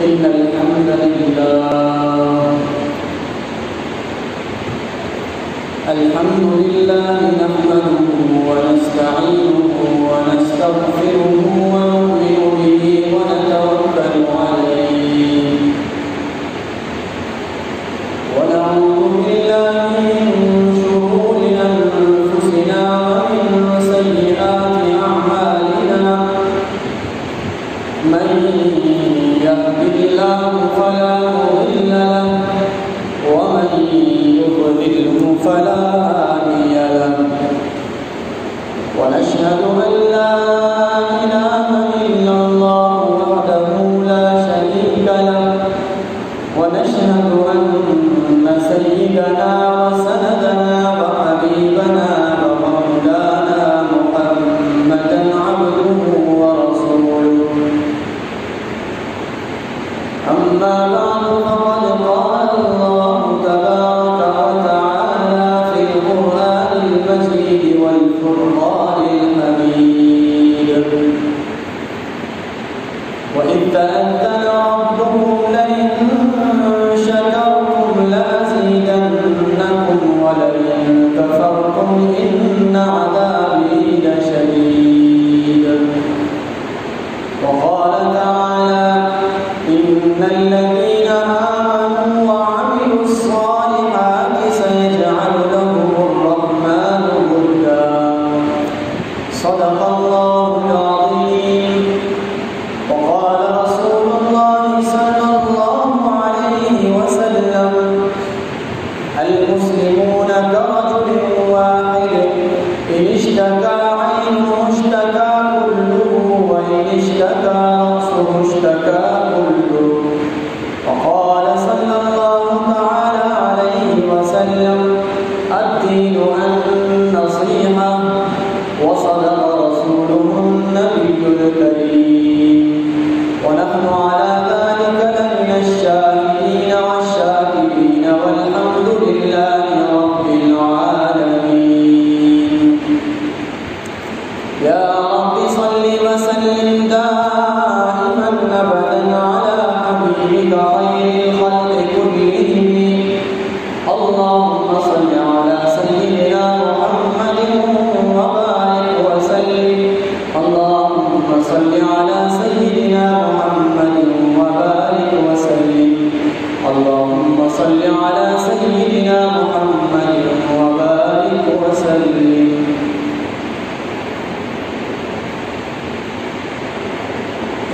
إن الحمد لله نحمده ونستعينه ونستغفره ونؤمن به ونتوكل عليه ونعوذ بالله من شرور أنفسنا ومن سيئات أعمالنا من يهد الله فلا مضل له ومن يضلله فلا هادي له ونشهد أن لا إله إلا الله وحده لا شريك له ونشهد أن سيدنا وسندنا وحبيبنا ومولانا محمدا عبده ورسوله أما بعد فقد قال الله تبارك وتعالى في القرآن المجيد والفرقان الحميد وإذ تأذن ربكم لئن شكرتم لأزيدنكم ولئن كفرتم إن عذابي لشديد وقال تعالى إن الذين آمنوا وعملوا الصالحات سيجعل لهم الرحمن ودا صدق الله العظيم وقال رسول الله صلى الله عليه وسلم المسلمون كرجل واحد إن اشتكى عينه اشتكى كله وإن اشتكى رأسه اشتكى كله وقال صلى الله تعالى عليه وسلم الدين النصيحة وصدق رسوله النبي الكريم ونحن على ذلك لمن الشاهدين والشاكرين والحمد لله رب العالمين يا رب صل وسلم دائما أبدا على حبيبك خير الخلق كلهم اللهم صل على سيدنا محمد وبارك وسلم اللهم صل على سيدنا محمد وبارك وسلم اللهم صل على سيدنا محمد وبارك وسلم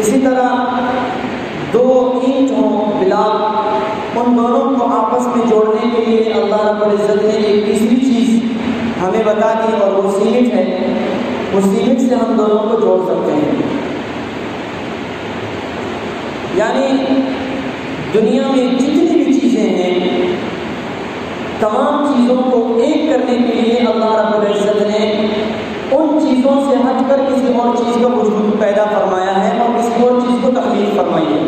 اسی طرح دو اینٹ ہوں بلاک، ان دونوں کو آپس میں جوڑنے کے لیے اللہ رب العزت نے ایک تیسری چیز ہمیں بتا دی اور وہ سیمنٹ ہے. وہ سیمنٹ سے ہم دونوں کو جوڑ سکتے ہیں. یعنی دنیا میں جتنی بھی چیزیں ہیں تمام چیزوں کو ایک کرنے کے لیے اللہ رب العزت نے ان چیزوں سے ہٹ کر کسی اور چیز کا وجود پیدا فرمایا ہے اور کسی اور چیز کو تخلیق فرمائی ہے.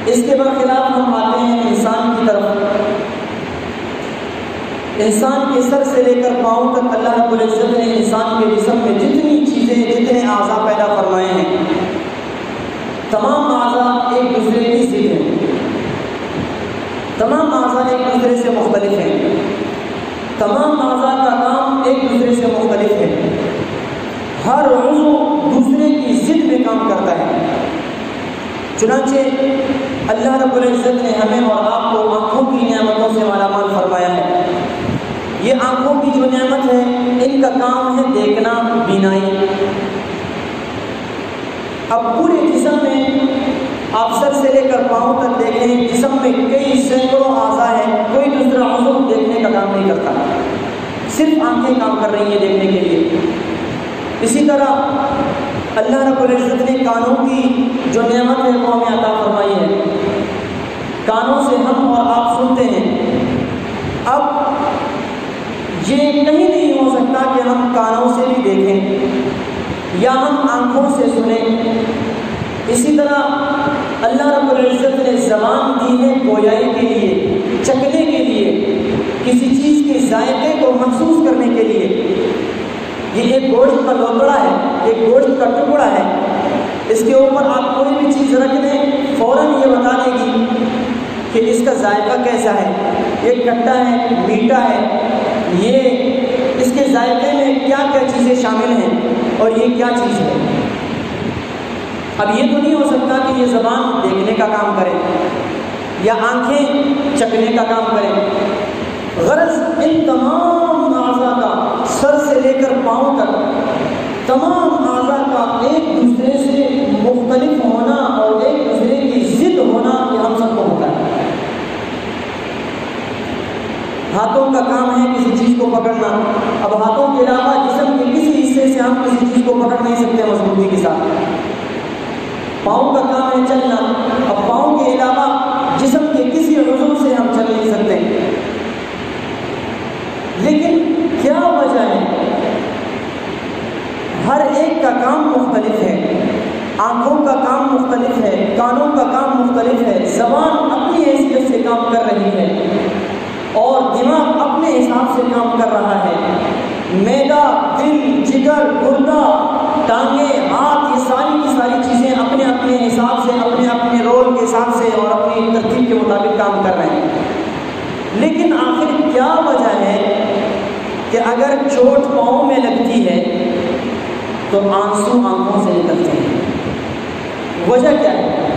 اس کے برخلاف ہم آتے ہیں انسان کی طرف. انسان کے سر سے لے کر پاؤں تک اللہ رب العزت نے انسان کے جسم میں جتنی چیزیں جتنے اعضاء پیدا فرمائے ہیں تمام اعضاء ایک دوسرے کی ضد ہیں. تمام اعضاء ایک دوسرے سے مختلف ہیں. تمام اعضاء کا کام ایک دوسرے سے مختلف ہے. ہر عضو دوسرے کی ضد میں کام کرتا ہے. چنانچہ اللہ رب العزت نے ہمیں اور آپ کو آنکھوں کی نعمتوں سے مالا مال فرمایا ہے. یہ آنکھوں کی جو نعمت ہے ان کا کام ہے دیکھنا، بینائی. اب پورے جسم میں آپ سر سے لے کر پاؤں تک دیکھیں، جسم میں کئی سینکڑوں اعضاء ہیں، کوئی دوسرا عضو دیکھنے کا کام نہیں کرتا، صرف آنکھیں کام کر رہی ہیں دیکھنے کے لیے. اسی طرح اللہ رب العزت نے کانوں کی جو نعمت ہے وہ ہمیں عطا فرمائی ہے. کانوں سے ہم اور آپ سنتے ہیں. اب یہ کہیں نہیں ہو سکتا کہ ہم کانوں سے بھی دیکھیں یا ہم آنکھوں سے سنیں. اسی طرح اللہ رب العزت نے زبان دی ہے گویائی کے لیے، چکھنے کے لیے، کسی چیز کے ذائقے کو محسوس کرنے کے لیے. یہ ایک گوشت کا لوکڑا ہے، ایک گوشت کا ٹکڑا ہے. اس کے اوپر آپ کوئی بھی چیز رکھ دیں فوراً یہ بتا دے گی کہ اس کا ذائقہ کیسا ہے، یہ کھٹا ہے، میٹھا ہے، یہ اس کے ذائقے میں کیا کیا چیزیں شامل ہیں اور یہ کیا چیز ہے. اب یہ تو نہیں ہو سکتا کہ یہ زبان دیکھنے کا کام کرے یا آنکھیں چکھنے کا کام کرے. غرض ان تمام اعضاء کا سر سے لے کر پاؤں تک تمام اعضاء کا ایک دوسرے سے مختلف ہونا اور ایک دوسرے کی ضد ہونا یہ ہم سب کو ہوتا ہے. ہاتھوں کا کام ہے کسی چیز کو پکڑنا. اب ہاتھوں کے علاوہ جسم کے کسی حصے سے ہم کسی چیز کو پکڑ نہیں سکتے مضبوطی کے ساتھ. پاؤں کا کام ہے چلنا. اب پاؤں کے علاوہ جسم کے کسی عضو سے ہم چل نہیں سکتے. لیکن کیا وجہ ہے؟ ہر ایک کا کام مختلف ہے. آنکھوں کا کام مختلف ہے، کانوں کا کام مختلف ہے، زبان اپنی حیثیت سے کام کر رہی ہے اور دماغ اپنے حساب سے کام کر رہا ہے. معدہ، دل، جگر، گردہ، ٹانگیں، ہاتھ، یہ ساری کی ساری چیزیں اپنے اپنے حساب سے، اپنے اپنے رول کے حساب سے اور اپنی ترتیب کے مطابق کام کر رہے ہیں. لیکن آخر کیا وجہ ہے کہ اگر چوٹ پاؤں میں لگتی ہے تو آنسو آنکھوں سے نکلتے ہیں؟ وجہ کیا ہے؟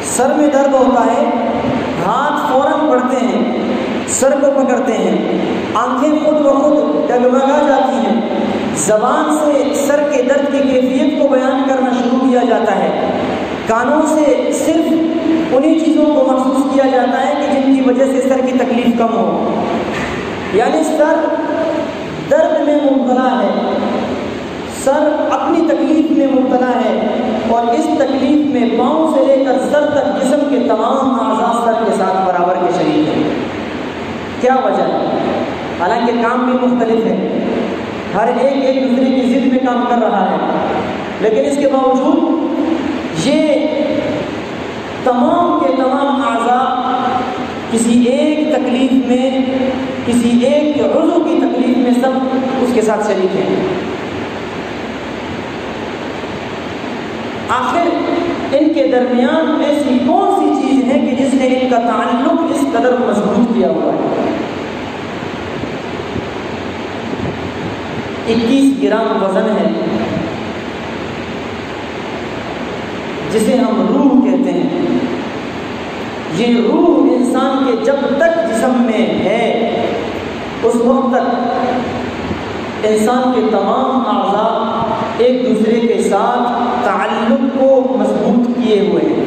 سر میں درد ہوتا ہے، ہاتھ فوراً بڑھتے ہیں، سر کو پکڑتے ہیں، آنکھیں خود بخود ڈگمگا جاتی ہیں، زبان سے سر کے درد کی کیفیت کو بیان کرنا شروع کیا جاتا ہے، کانوں سے صرف انہی چیزوں کو محسوس کیا جاتا ہے کہ جن کی وجہ سے سر کی تکلیف کم ہو. یعنی سر درد میں مبتلا ہے، سر اپنی تکلیف میں مبتلا ہے اور اس تکلیف میں پاؤں سے لے کر سر تک جسم کے تمام اعضاء سر کے ساتھ برابر کے شریک ہیں. کیا وجہ ہے؟ حالانکہ کام بھی مختلف ہے، ہر ایک ایک دوسرے کی ضد میں کام کر رہا ہے، لیکن اس کے باوجود یہ تمام کے تمام اعضاء کسی ایک تکلیف میں، کسی ایک عضو کی تکلیف میں سب اس کے ساتھ شریک ہیں. آخر ان کے درمیان ایسی کون سی چیز ہے کہ جس نے ان کا تعلق اس قدر مضبوط کیا ہوا ہے؟ 21 گرام وزن ہے جسے ہم روح کہتے ہیں. یہ روح انسان کے جب تک جسم میں ہے اس وقت تک انسان کے تمام اعضاء ایک دوسرے کے ساتھ تعلق کو مضبوط کیے ہوئے ہیں۔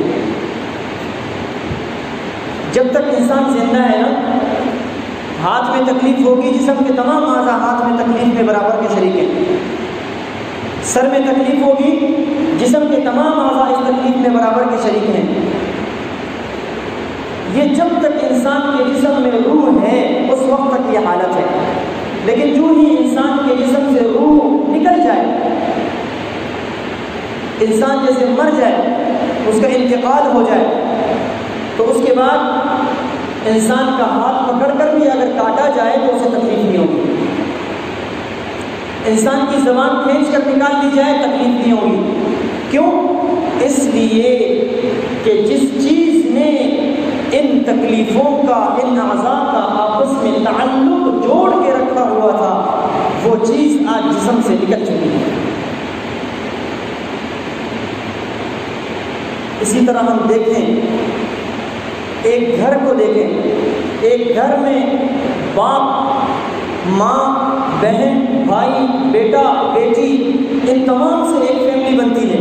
جب تک انسان زندہ ہے نا، ہاتھ میں تکلیف ہوگی، جسم کے تمام اعضاء ہاتھ میں تکلیف میں برابر کے شریک ہیں۔ سر میں تکلیف ہوگی، جسم کے تمام اعضاء اس تکلیف میں برابر کے شریک ہیں۔ یہ جب تک انسان کے جسم میں روح ہے اس وقت تک یہ حالت ہے، لیکن جو ہی انسان کے جسم سے روح نکل جائے، انسان جیسے مر جائے، اس کا انتقال ہو جائے، تو اس کے بعد انسان کا ہاتھ پکڑ کر بھی اگر کاٹا جائے تو اسے تکلیف نہیں ہوگی، انسان کی زبان کھینچ کر نکال لی جائے تکلیف نہیں ہوگی۔ کیوں؟ اس لیے کہ جس چیز نے ان تکلیفوں کا، ان اعضاء کا آپس میں تعلق جوڑ کے رکھا ہوا تھا، وہ چیز آج جسم سے نکل چکی ہے۔ اسی طرح ہم دیکھیں، ایک گھر کو دیکھیں، ایک گھر میں باپ، ماں، بہن، بھائی، بیٹا، بیٹی، ان تمام سے ایک فیملی بنتی ہے۔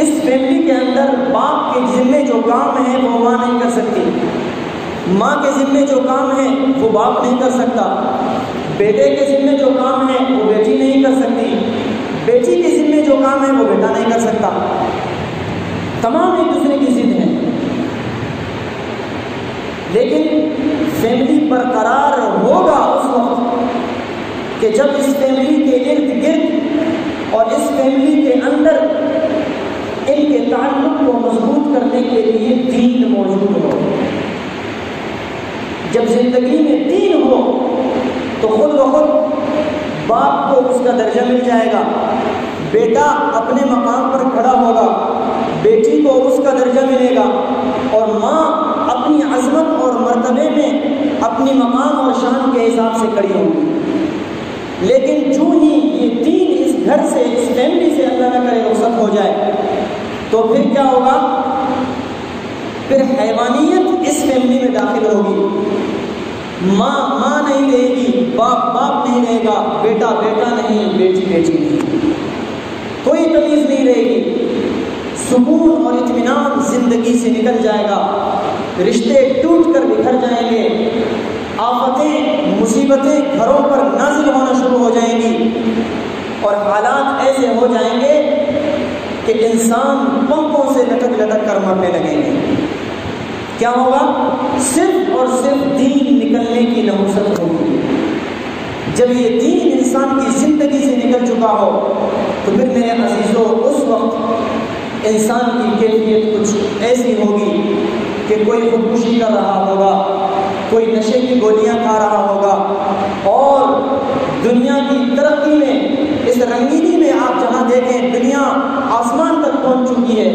اس فیملی کے اندر باپ کے ذمے جو کام ہے وہ ماں نہیں کر سکتی، ماں کے ذمے جو کام ہے وہ باپ نہیں کر سکتا، بیٹے کے ذمے جو کام ہے وہ بیٹی نہیں کر سکتی، بیٹی کے ذمے جو کام ہے وہ بیٹا نہیں کر سکتا، تمام ایک دوسرے کی ضد ہیں۔ لیکن فیملی برقرار ہوگا اس وقت کہ جب اس فیملی کے ارد گرد اور اس فیملی کے اندر ان کے تعلق کو مضبوط کرنے کے لیے دین موجود ہو۔ جب زندگی میں دین ہو تو خود بخود باپ کو اس کا درجہ مل جائے گا، بیٹا اپنے مقام پر کھڑا ہوگا، بیٹی کو اس کا درجہ ملے گا، اور ماں اپنی عظمت اور مرتبے میں اپنی مقام اور شان کے حساب سے کھڑی ہوگی۔ لیکن جو ہی یہ دین اس گھر سے، اس فیملی سے اللہ نہ کرے رخصت ہو جائے تو پھر کیا ہوگا؟ پھر حیوانیت اس فیملی میں داخل ہوگی۔ ماں نہیں رہے گی، باپ نہیں رہے گا، بیٹا نہیں، بیٹی نہیں، کوئی تمیز نہیں رہے گی، سکون اور اطمینان زندگی سے نکل جائے گا، رشتے ٹوٹ کر بکھر جائیں گے، آفتیں، مصیبتیں گھروں پر نازل ہونا شروع ہو جائیں گی، اور حالات ایسے ہو جائیں گے کہ انسان پنکھوں سے لٹک کر مرنے لگیں گے۔ کیا ہوگا؟ صرف اور صرف دین نکلنے کی نحوست ہوگی۔ جب یہ دین انسان کی زندگی سے نکل چکا ہو تو پھر میرے عزیزوں اس وقت انسان کی کیفیت کچھ ایسی ہوگی کہ کوئی خودکشی کر رہا ہوگا، کوئی نشے کی گولیاں کھا رہا ہوگا، اور دنیا کی ترقی میں، اس رنگینی میں آپ جہاں دیکھیں دنیا آسمان تک پہنچ چکی ہے،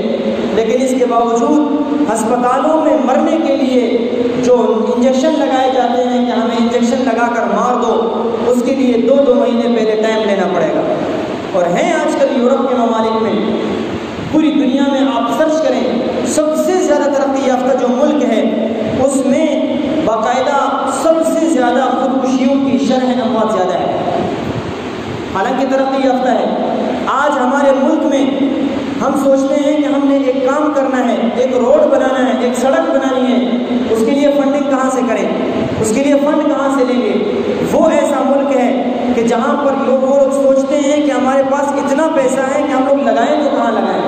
لیکن اس کے باوجود ہسپتالوں میں مرنے کے لیے جو انجیکشن لگائے جاتے ہیں کہ ہمیں انجیکشن لگا کر مار دو، اس کے لیے 2 مہینے پہلے ٹائم لینا پڑے گا۔ اور ہیں آج کل یورپ کے ممالک میں، پوری دنیا میں آپ سرچ کریں، سب سے زیادہ ترقی یافتہ جو ملک ہے اس میں باقاعدہ سب سے زیادہ خودکشیوں کی شرح اموات زیادہ ہے، حالانکہ ترقی یافتہ ہے۔ آج ہمارے ملک میں ہم سوچتے ہیں کہ ہم نے ایک کام کرنا ہے، ایک روڈ بنانا ہے، ایک سڑک بنانی ہے، اس کے لیے فنڈنگ کہاں سے کریں، اس کے لیے فنڈ کہاں سے لیں گے؟ وہ ایسا ملک ہے کہ جہاں پر وہ لوگ سوچتے ہیں کہ ہمارے پاس اتنا پیسہ ہے کہ ہم لوگ لگائیں تو کہاں لگائیں،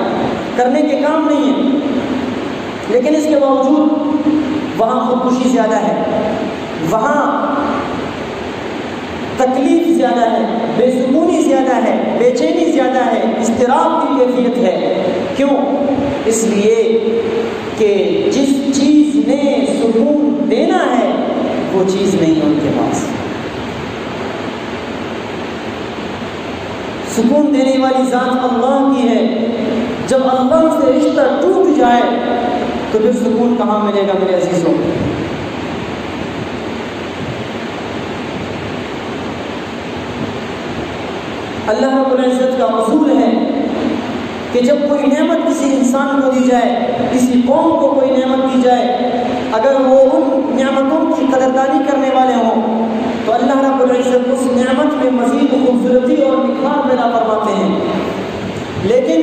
کرنے کے کام نہیں ہے، لیکن اس کے باوجود وہاں خودکشی زیادہ ہے، وہاں تکلیف زیادہ ہے، بے سکونی زیادہ ہے، بے چینی زیادہ ہے، اضطراب کی کیفیت ہے۔ کیوں؟ اس لیے کہ جس چیز نے سکون دینا ہے وہ چیز نہیں ہے ان کے پاس۔ سکون دینے والی ذات اللہ کی ہے، جب اللہ سے رشتہ ٹوٹ جائے تو پھر سکون کہاں ملے گا میرے عزیزوں؟ اللہ رب العزت کا اصول ہے کہ جب کوئی نعمت کسی انسان کو دی جائے، کسی قوم کو کوئی نعمت دی جائے، اگر وہ ان نعمتوں کی قدردانی کرنے والے ہوں تو اللہ رب العزت اس نعمت نعمت میں مزید خوبصورتی اور نکھار پیدا فرماتے ہیں۔ لیکن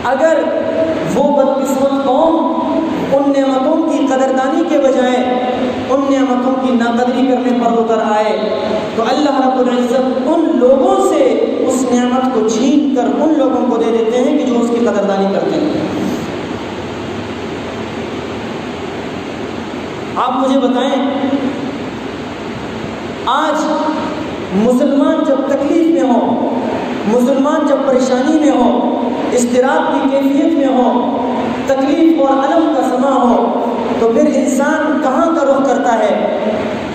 اگر وہ بدقسمت قوم ان نعمتوں کی قدردانی کے بجائے ان نعمتوں کی ناقدری کرنے پر اتر آئے تو اللہ رب العزت ان لوگوں سے اس نعمت کو چھین کر ان لوگوں کو دے دیتے ہیں کہ جو اس کی قدردانی کرتے ہیں۔ آپ مجھے بتائیں، آج مسلمان جب تکلیف میں ہو، مسلمان جب پریشانی میں ہو، اضطراب کی کیفیت میں ہو، تکلیف اور الم کا سما ہو، تو پھر انسان کہاں کا رخ کرتا ہے؟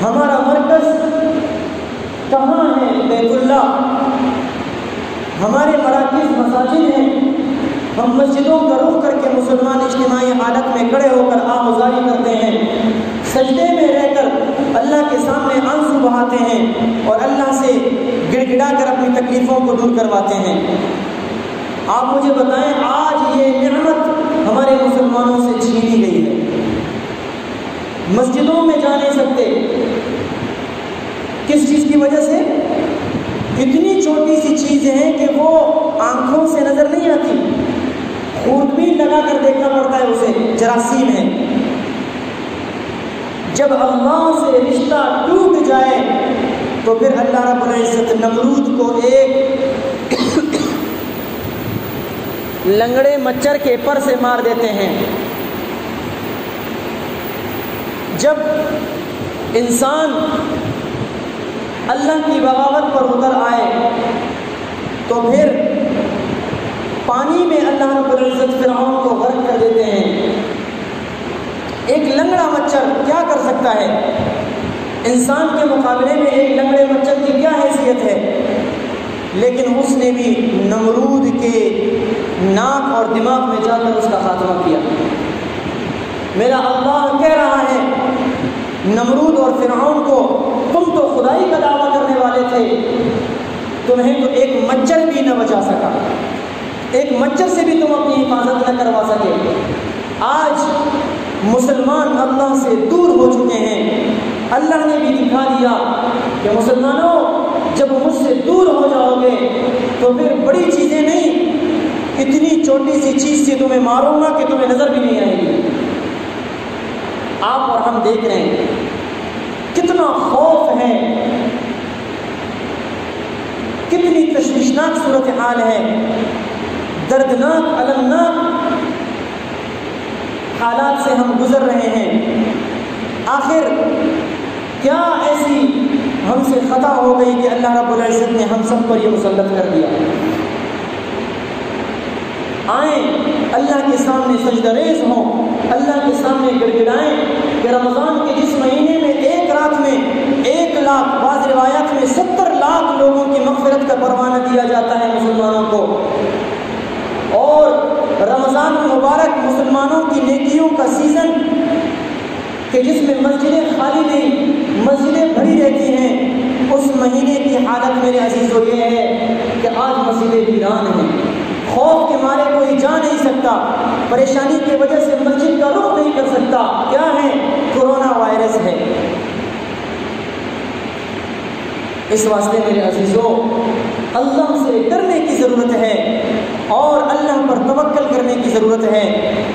ہمارا مرکز کہاں ہے؟ بیت اللہ۔ ہمارے مراکز مساجد ہیں، ہم مسجدوں کا رخ کر کے مسلمان اجتماعی حالت میں کھڑے ہو کر آہوازاری کرتے ہیں، سجدے میں رہ کر اللہ کے سامنے آنسو بہاتے ہیں اور اللہ سے گڑ گڑا کر اپنی تکلیفوں کو دور کرواتے ہیں۔ آپ مجھے بتائیں، آج یہ نعمت ہمارے مسلمانوں سے چھینی گئی ہے، مسجدوں میں جا نہیں سکتے۔ کس چیز کی وجہ سے؟ اتنی چھوٹی سی چیزیں ہیں کہ وہ آنکھوں سے نظر نہیں آتی، خوردبین لگا کر دیکھنا پڑتا ہے اسے، جراثیم ہے۔ جب اللہ سے رشتہ ٹوٹ جائے تو پھر اللہ رب العزت نمرود کو ایک لنگڑے مچھر کے پر سے مار دیتے ہیں۔ جب انسان اللہ کی بغاوت پر اتر آئے تو پھر پانی میں اللہ رب العزت فرعون کو غرق کر دیتے ہیں۔ ایک لنگڑا مچھر کیا کر سکتا ہے؟ انسان کے مقابلے میں ایک لنگڑے مچھر کی کیا حیثیت ہے؟ لیکن اس نے بھی نمرود کے ناک اور دماغ میں جا کر اس کا خاتمہ کیا۔ میرا اللہ کہہ رہا ہے نمرود اور فرعون کو، تم تو خدائی کا دعویٰ کرنے والے تھے، تمہیں تو ایک مچھر بھی نہ بچا سکا، ایک مچھر سے بھی تم اپنی حفاظت نہ کروا سکے۔ آج مسلمان اللہ سے دور ہو چکے ہیں۔ اللہ نے بھی دکھا دیا کہ مسلمانوں جب مجھ سے دور ہو جاؤ گے تو پھر بڑی چیزیں نہیں، اتنی چھوٹی سی چیز سے تمہیں ماروں گا کہ تمہیں نظر بھی نہیں آئے گی۔ آپ اور ہم دیکھ رہے ہیں کتنا خوف ہے، کتنی تشویشناک صورتحال ہے، دردناک المناک حالات سے ہم گزر رہے ہیں۔ آخر کیا ایسی ہم سے خطا ہو گئی کہ اللہ رب العزت نے ہم سب پر یہ مسلط کر دیا؟ آئیں اللہ کے سامنے سجدہ ریز ہوں، اللہ کے سامنے گڑ گڑائیں کہ رمضان کے جس مہینے میں ایک رات میں 1 لاکھ، بعض روایات میں 70 لاکھ لوگوں کی مغفرت کا پروانہ دیا جاتا ہے مسلمانوں کو، اور رمضان مبارک مسلمانوں کی نیکیوں کا سیزن کہ جس میں مسجدیں خالی نہیں، مسجدیں بھری رہتی ہیں، اس مہینے کی حالت میرے عزیزو یہ ہے کہ آج مسجدیں ویران ہیں، خوف کے مارے کوئی جا نہیں سکتا، پریشانی کی وجہ سے مسجد کا رخ نہیں کر سکتا۔ کیا ہے؟ کورونا وائرس ہے۔ اس واسطے میرے عزیزو اللہ سے ڈرنے کی ضرورت ہے اور اللہ پر توکل کرنے کی ضرورت ہے۔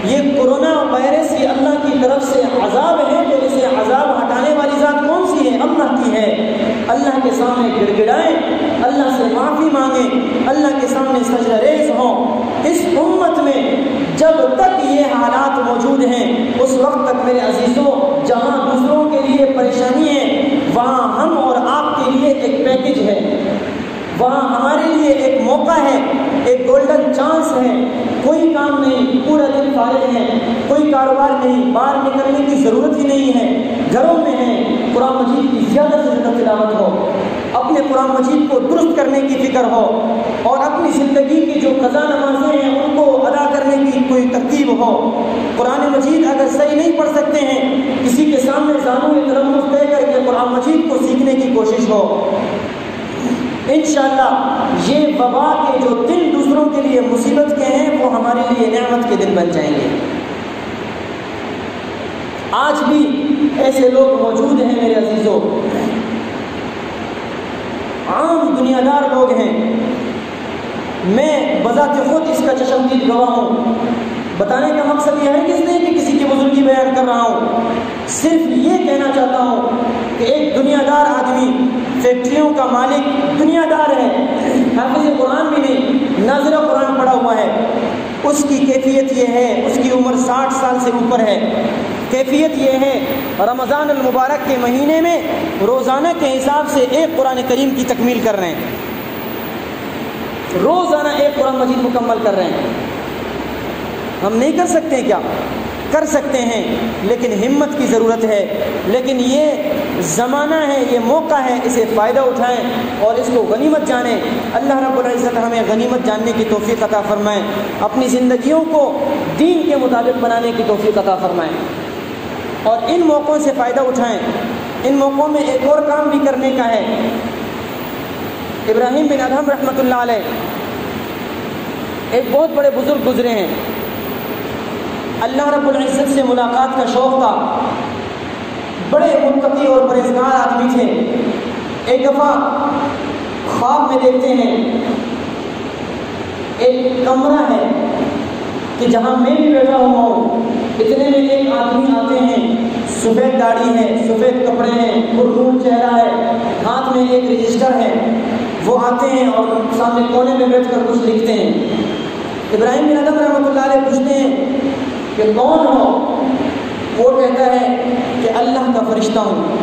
یہ کورونا وائرس یہ اللہ کی طرف سے عذاب ہے، تو اسے عذاب ہٹانے والی ذات کون سی ہے؟ اللہ کی ہے۔ اللہ کے سامنے گڑ گڑائیں، اللہ سے معافی مانگیں، اللہ کے سامنے سجدہ ریز ہوں۔ اس امت میں جب تک یہ حالات موجود ہیں اس وقت تک میرے عزیزوں جہاں دوسروں کے لیے پریشانی ہے وہاں ہم اور آپ کے لیے ایک پیکج ہے، وہاں ہمارے لیے ایک موقع ہے، ایک گولڈن چانس ہے۔ کوئی کام نہیں، پورا دن فارغ ہے، کوئی کاروبار نہیں، باہر نکلنے کی ضرورت ہی نہیں ہے، گھروں میں ہیں، قرآن مجید کی زیادہ سے زیادہ تلاوت ہو، اپنے قرآن مجید کو درست کرنے کی فکر ہو، اور اپنی زندگی کی جو قضا نمازیں ہیں ان کو ادا کرنے کی کوئی ترتیب ہو۔ قرآن مجید اگر صحیح نہیں پڑھ سکتے ہیں، کسی کے سامنے زانو ترمز دے کر کے قرآن مجید کو سیکھنے کی کوشش ہو۔ انشاءاللہ یہ وبا کے جو دن دوسروں کے لیے مصیبت کے ہیں وہ ہمارے لیے نعمت کے دن بن جائیں گے۔ آج بھی ایسے لوگ موجود ہیں میرے عزیزوں عام دنیا دار لوگ ہیں. میں بذات خود اس کا چشمدید گواہ ہوں. بتانے کا مقصد یہ ہے کہ اس لیے کہ کسی کی بزرگی بیان کر رہا ہوں، صرف یہ کہنا چاہتا ہوں کہ ایک دنیا دار آدمی، فیکٹریوں کا مالک دنیا دار ہے، حافظ قرآن بھی نہیں، ناظر قرآن پڑھا ہوا ہے، اس کی کیفیت یہ ہے، اس کی عمر 60 سال سے اوپر ہے، کیفیت یہ ہے رمضان المبارک کے مہینے میں روزانہ کے حساب سے ایک قرآن کریم کی تکمیل کر رہے ہیں، روزانہ ایک قرآن مجید مکمل کر رہے ہیں. ہم نہیں کر سکتے کیا؟ کر سکتے ہیں، لیکن ہمت کی ضرورت ہے. لیکن یہ زمانہ ہے، یہ موقع ہے، اسے فائدہ اٹھائیں اور اس کو غنیمت جانیں. اللہ رب العزت ہمیں غنیمت جاننے کی توفیق عطا فرمائیں، اپنی زندگیوں کو دین کے مطابق بنانے کی توفیق عطا فرمائیں اور ان موقعوں سے فائدہ اٹھائیں. ان موقعوں میں ایک اور کام بھی کرنے کا ہے. ابراہیم بن ادہم رحمۃ اللہ علیہ ایک بہت بڑے بزرگ گزرے ہیں. اللہ رب العزت سے ملاقات کا شوق تھا، بڑے متقی اور پرہیزگار آدمی تھے. ایک دفعہ خواب میں دیکھتے ہیں ایک کمرہ ہے کہ جہاں میں بھی بیٹھا ہوا ہوں، اتنے میں ایک آدمی آتے ہیں، سفید داڑھی ہے، سفید کپڑے ہیں، پرنور چہرہ ہے، ہاتھ میں ایک رجسٹر ہے. وہ آتے ہیں اور سامنے کونے میں بیٹھ کر کچھ لکھتے ہیں. ابراہیم بن ادہم رحمۃ اللہ علیہ پوچھتے ہیں کہ کون ہو؟ وہ کہتا ہے کہ اللہ کا فرشتہ ہوں،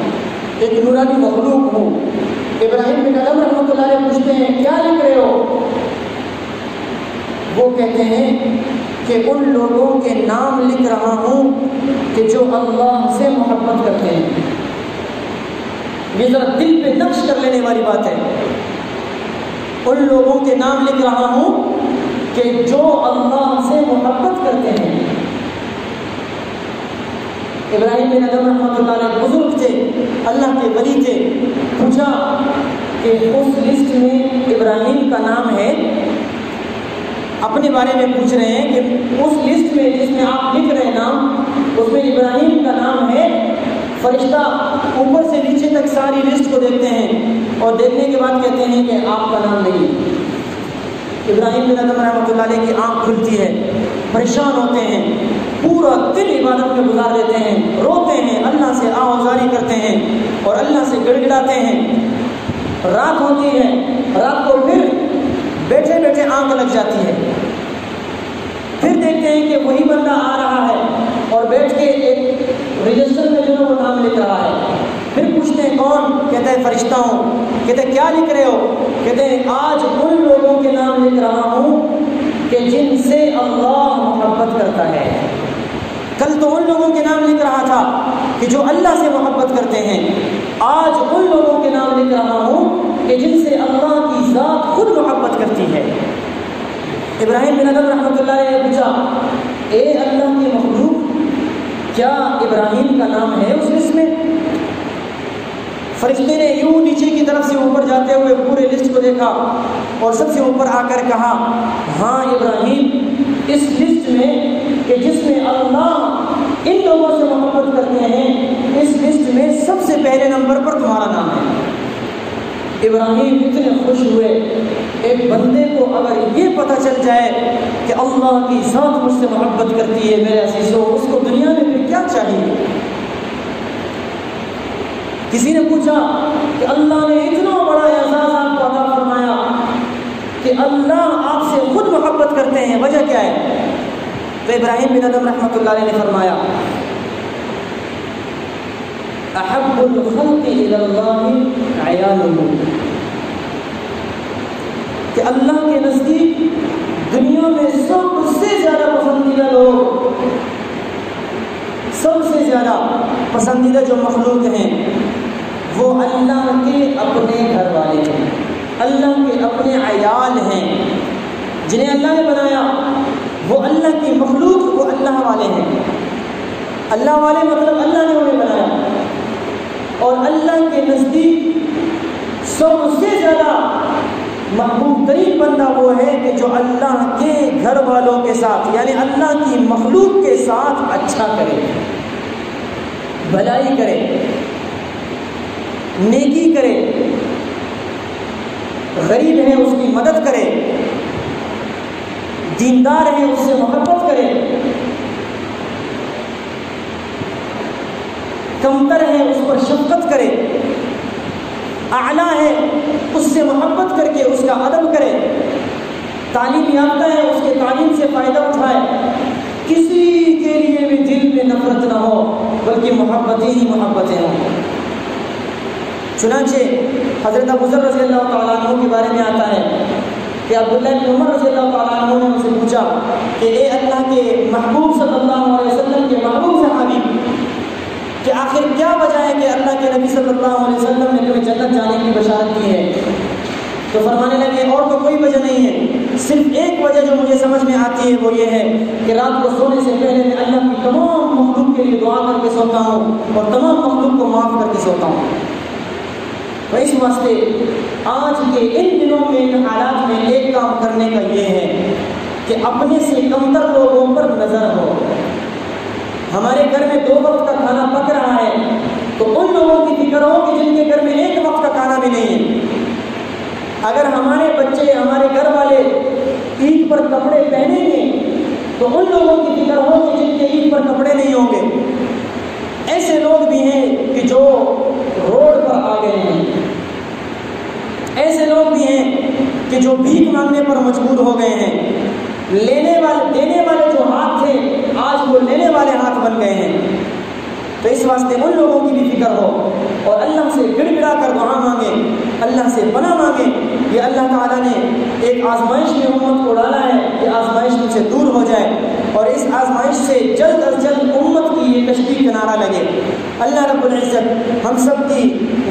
ایک نورانی مخلوق ہوں. ابراہیم بن ادہم رحمۃ اللہ علیہ پوچھتے ہیں کیا لکھ رہے ہو؟ وہ کہتے ہیں کہ ان لوگوں کے نام لکھ رہا ہوں کہ جو اللہ سے محبت کرتے ہیں. یہ ذرا دل پہ نقش کر لینے والی بات ہے. ان لوگوں کے نام لکھ رہا ہوں کہ جو اللہ سے محبت کرتے ہیں. ابراہیم بن ادہم رحمۃ اللہ علیہ بزرگ تھے، اللہ کے ولی تھے. پوچھا کہ اس لسٹ میں ابراہیم کا نام ہے؟ اپنے بارے میں پوچھ رہے ہیں کہ اس لسٹ میں جس میں آپ لکھ رہے ہیں نام، اس میں ابراہیم کا نام ہے؟ فرشتہ اوپر سے نیچے تک ساری لسٹ کو دیکھتے ہیں اور دیکھنے کے بعد کہتے ہیں کہ آپ کا نام نہیں. ابراہیم بن ادہم رحمۃ اللہ علیہ کی آنکھ کھلتی ہے، پریشان ہوتے ہیں، پورا دن عبادت میں گزار دیتے ہیں، روتے ہیں، اللہ سے آہوازاری کرتے ہیں اور اللہ سے گڑ گڑاتے ہیں. رات ہوتی ہے، رات کو پھر بیٹھے بیٹھے آنکھ لگ جاتی ہے. پھر دیکھتے ہیں کہ وہی بندہ آ رہا ہے اور بیٹھ کے ایک رجسٹر میں جو ہے وہ نام لکھ رہا ہے. پھر پوچھتے ہیں کون؟ کہتا ہے فرشتہ ہوں. کہتے ہیں کیا لکھ رہے ہو؟ کہتے ہیں آج ان لوگوں کے نام لکھ رہا ہوں کہ جن سے اللہ محبت کرتا ہے. کل تو ان لوگوں کے نام لکھ رہا تھا کہ جو اللہ سے محبت کرتے ہیں، آج ان لوگوں کے نام لکھ رہا ہوں کہ جن سے اللہ کی ذات خود محبت کرتی ہے. ابراہیم بن ادہم رحمۃ اللہ علیہ نے پوچھا اے اللہ کے مخلوق، کیا ابراہیم کا نام ہے اس لسٹ میں؟ فرشتے نے یوں نیچے کی طرف سے اوپر جاتے ہوئے پورے لسٹ کو دیکھا اور سب سے اوپر آ کر کہا ہاں ابراہیم، اس لسٹ میں کہ جس میں اللہ ان لوگوں سے محبت کرتے ہیں، اس لسٹ میں سب سے پہلے نمبر پر تمہارا نام ہے. ابراہیم اتنے خوش ہوئے. ایک بندے کو اگر یہ پتہ چل جائے کہ اللہ کی ذات مجھ سے محبت کرتی ہے میرے عزیزو، اس کو دنیا میں پھر کیا چاہیے؟ کسی نے پوچھا کہ اللہ نے اتنا بڑا اعزاز آپ کو عطا فرمایا کہ اللہ آپ سے خود محبت کرتے ہیں، وجہ کیا ہے؟ تو ابراہیم بن ادہم رحمۃ اللہ علیہ نے فرمایا احب الخلق الی اللہ عیالہ، کہ اللہ کے نزدیک دنیا میں سب سے زیادہ پسندیدہ لوگ، سب سے زیادہ پسندیدہ جو مخلوق ہیں وہ اللہ کے اپنے گھر والے ہیں، اللہ کے اپنے عیال ہیں، جنہیں اللہ نے بنایا وہ اللہ کی مخلوق، وہ اللہ والے ہیں. اللہ والے مطلب اللہ نے انہیں بنایا. اور اللہ کے نزدیک سب سے زیادہ محبوب ترین بندہ وہ ہے کہ جو اللہ کے گھر والوں کے ساتھ، یعنی اللہ کی مخلوق کے ساتھ اچھا کرے، بھلائی کرے، نیکی کرے. غریب ہے اس کی مدد کرے، دیندار ہے اس سے محبت کرے، کمتر ہے اس پر شفقت کرے، اعلیٰ ہے اس سے محبت کر کے اس کا ادب کرے، تعلیم یافتہ ہے اس کے تعلیم سے فائدہ اٹھائے، کسی کے لیے بھی دل میں نفرت نہ ہو بلکہ محبتیں ہی محبتیں ہوں۔ چنانچہ حضرت ابو ذر رضی اللہ تعالیٰ عنہ کے بارے میں آتا ہے کہ عبداللہ بن عمر رضی اللہ تعالیٰ عنہ نے ان سے پوچھا کہ اے اللہ کے محبوب صلی اللہ علیہ وسلم کے محبوب صحابی، کہ آخر کیا وجہ ہے کہ اللہ کے نبی صلی اللہ علیہ وسلم نے تمہیں جنت جانے کی بشارت کی ہے؟ تو فرمانے لگے اور تو کوئی وجہ نہیں ہے، صرف ایک وجہ جو مجھے سمجھ میں آتی ہے وہ یہ ہے کہ رات کو سونے سے پہلے میں اللہ کی تمام مخلوق کے لیے دعا کر کے سوتا ہوں اور تمام مخلوق کو معاف کر کے سوتا ہوں۔ تو اس واسطے آج کے ان دنوں میں ان حالات میں ایک کام کرنے کا یہ ہے کہ اپنے سے کمتر لوگوں پر نظر ہو۔ ہمارے گھر میں 2 وقت کا کھانا پک رہا ہے تو ان لوگوں کی فکر ہو کہ جن کے گھر میں 1 وقت کا کھانا بھی نہیں ہے۔ اگر ہمارے بچے، ہمارے گھر والے عید پر کپڑے پہنیں گے تو ان لوگوں کی فکر ہو کہ جن کے عید پر کپڑے نہیں ہوں گے۔ ایسے لوگ بھی ہیں کہ جو روڈ پر آ گئے ہیں، ایسے لوگ بھی ہیں کہ جو بھیک مانگنے پر مجبور ہو گئے ہیں، دینے والے جو ہاتھ تھے آج وہ لینے والے ہاتھ بن گئے ہیں۔ تو اس واسطے ان لوگوں کی بھی فکر ہو اور اللہ سے گڑ گڑا کر دعا مانگے، اللہ سے پناہ مانگے۔ یہ اللہ تعالیٰ نے ایک آزمائش میں امت کو ڈالا ہے کہ آزمائش مجھ سے دور ہو جائے اور اس آزمائش سے جلد از جلد امت کی یہ کشتی کنارہ لگے۔ اللہ رب العزت ہم سب کی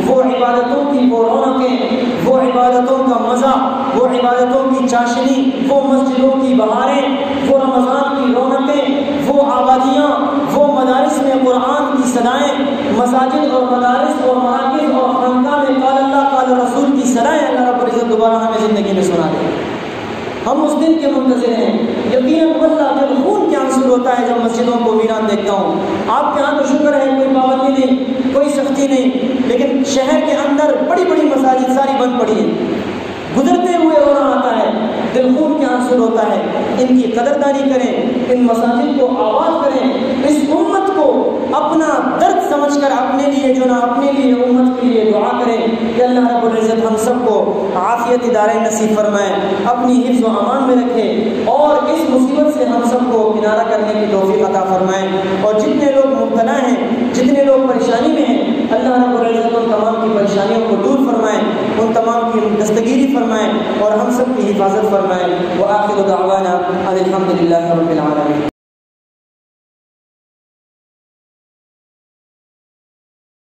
وہ عبادتوں کی وہ رونقیں، وہ عبادتوں کا مزہ، وہ عبادتوں کی چاشنی، وہ مسجدوں کی بہاریں، وہ رمضان کی رونقیں، وہ آبادیاں، وہ مدارس میں قرآن کی صدائیں، مساجد اور مدارس اور مراکز اور خانقاہ میں قال اللہ قال رسول کی صدائیں اللہ رب العزت دوبارہ ہمیں زندگی میں سنا دے۔ ہم اس دن کے منتظر ہیں۔ یقیناً واللہ دل خون کے آنسو ہوتا ہے جب مسجدوں کو ویران دیکھتا ہوں۔ آپ کے ہاں تو شکر ہے کوئی پابندی نہیں، کوئی سختی نہیں، لیکن شہر کے اندر بڑی بڑی مساجد ساری بند پڑی ہیں۔ گزرتے ہوئے رونا آتا ہے، دل خون کے آنسو ہوتا ہے۔ ان کی قدردانی کریں، ان مساجد کو آباد کریں، اس امت کو اپنا درد سمجھ کر اپنے لیے جو نہ اپنے لیے امت کے لیے دعا کریں کہ اللہ رب العزت ہم سب کو عافیت دارین نصیب فرمائے، اپنی حفظ و امان میں رکھے اور اس مصیبت سے ہم سب کو کنارہ کرنے کی توفیق عطا فرمائے۔ اور جتنے لوگ مبتلا ہیں، جتنے لوگ پریشانی میں ہیں، اللہ رب العزت ان تمام کی پریشانیوں کو دور فرمائے، ان تمام کی دستگیری فرمائے اور ہم سب کی حفاظت فرمائے۔ وآخر دعوانا الحمد للہ رب العالمین۔